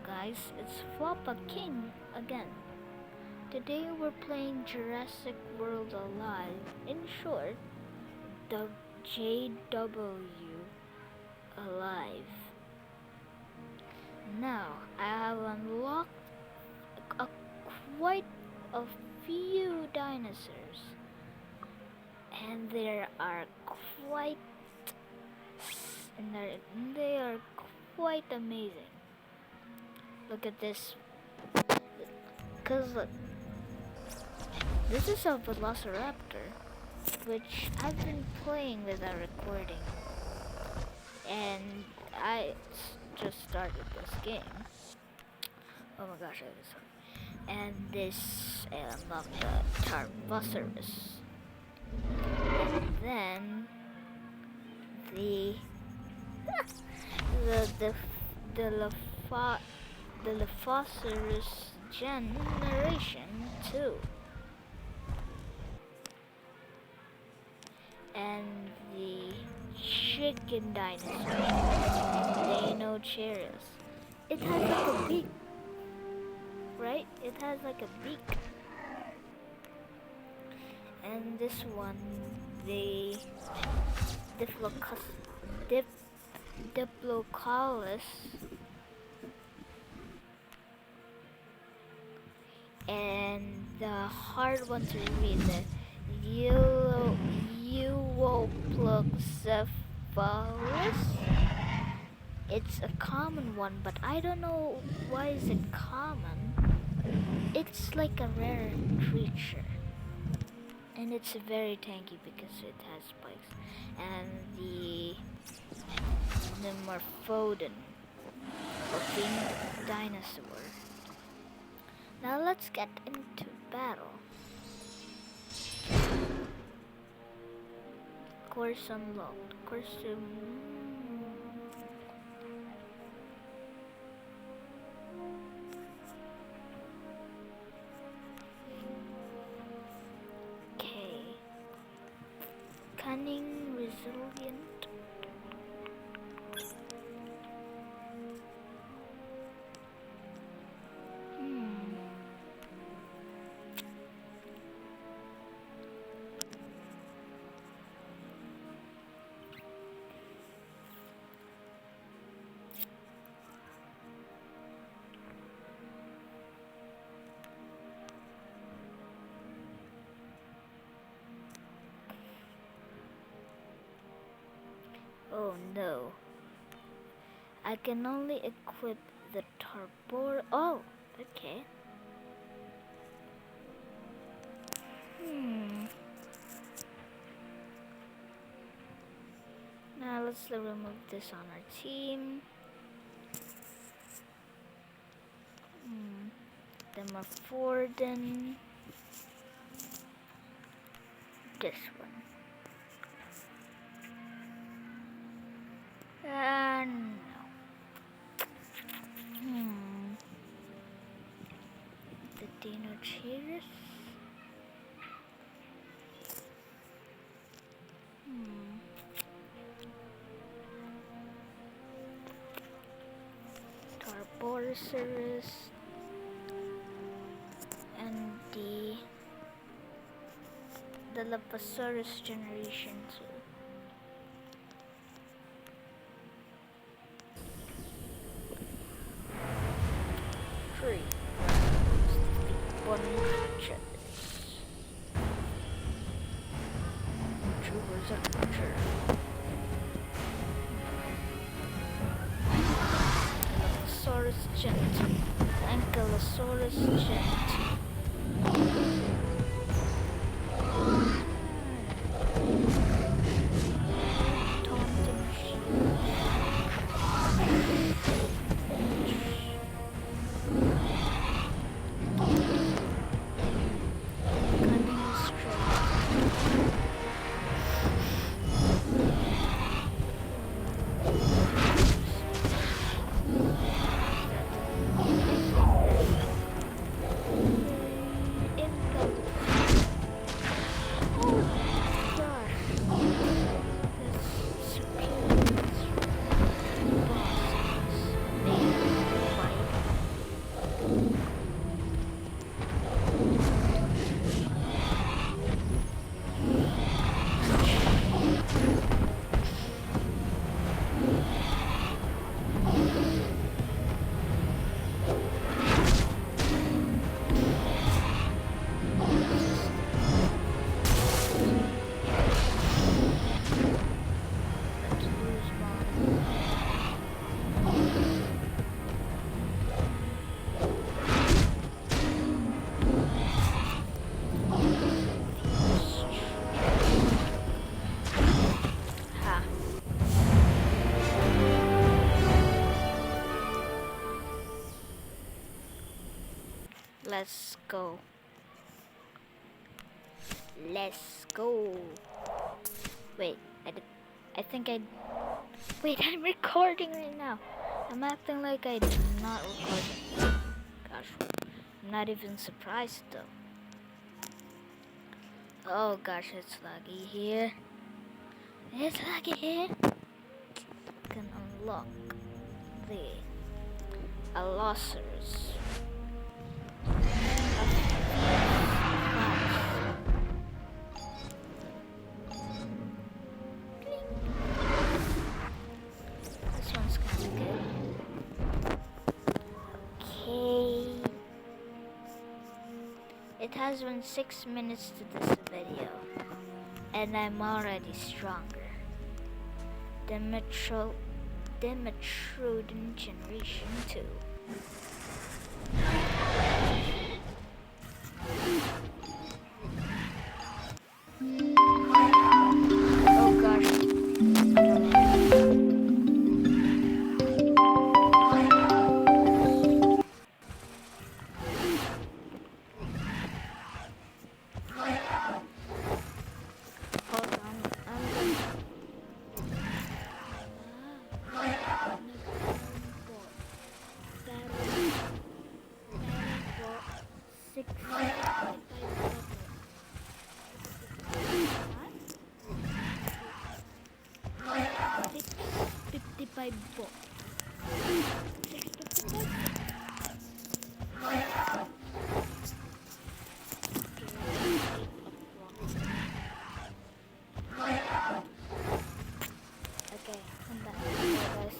guys, it's Floppa King again. Today we're playing Jurassic World Alive, in short, the JW Alive. Now, I have unlocked a, quite a few dinosaurs, and they are quite amazing. Look at this. Cause look, this is a Velociraptor, which I've been playing without recording, and I just started this game. Oh my gosh, I was. And this, I unlocked the Tarbosaurus. And then the Dilophosaurus Generation 2. And the chicken dinosaur, Deinocheirus. It has like a beak, right? It has like a beak. And this one, the Diplocalus, and the hard one to read, the Euoplocephalus. It's a common one, but I don't know why is it common. It's like a rare creature, and it's very tanky because it has spikes. And the Morphodon, a winged dinosaur. Now let's get into battle. Course unlocked. Okay. Cunning, resilient. Oh no. I can only equip the Tarbor. Oh, okay. Now let's remove this on our team. The Morphodon. This one. No. The Deinocheirus. Tarbosaurus. And the Dilophosaurus Generation 2. One creatures. Choose a creature. Ankylosaurus Gent. Ankylosaurus Gent. let's go. Let's go. Wait, I think I... Wait, I'm recording right now. I'm acting like I'm not recording. Gosh, I'm not even surprised though. Oh gosh, it's laggy here. It's laggy here. Can unlock the Allosaurus. This one's kind of good. Okay. It has been 6 minutes to this video, and I'm already stronger. Dimetrodon Generation 2. Oh gosh. Hold on, $55. Okay, I'm back. Guys.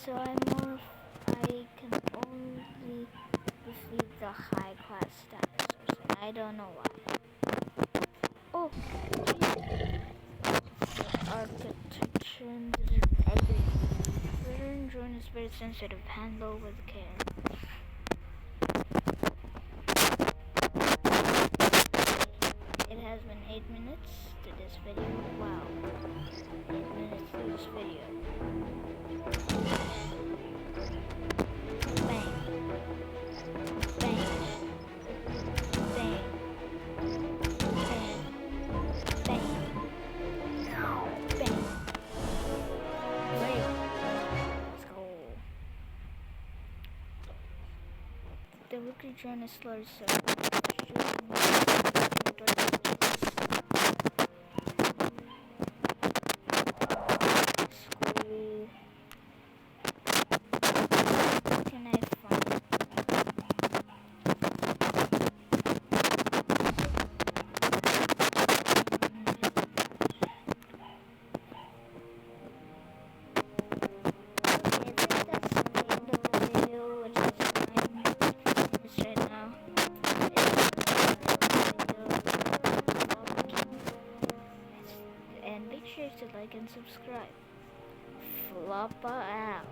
So I can only defeat the high class dinosaurs, and I don't know why. Oh, architecture and drone is very sensitive. Handle with care. It has been 8 minutes to this video. Wow, 8 minutes to this video. Bang. Bang. Bang. Bang. Bang. Bang. Great. Let's go. The rookie drone is slow, so can I find? And make sure to like and subscribe. Floppa out.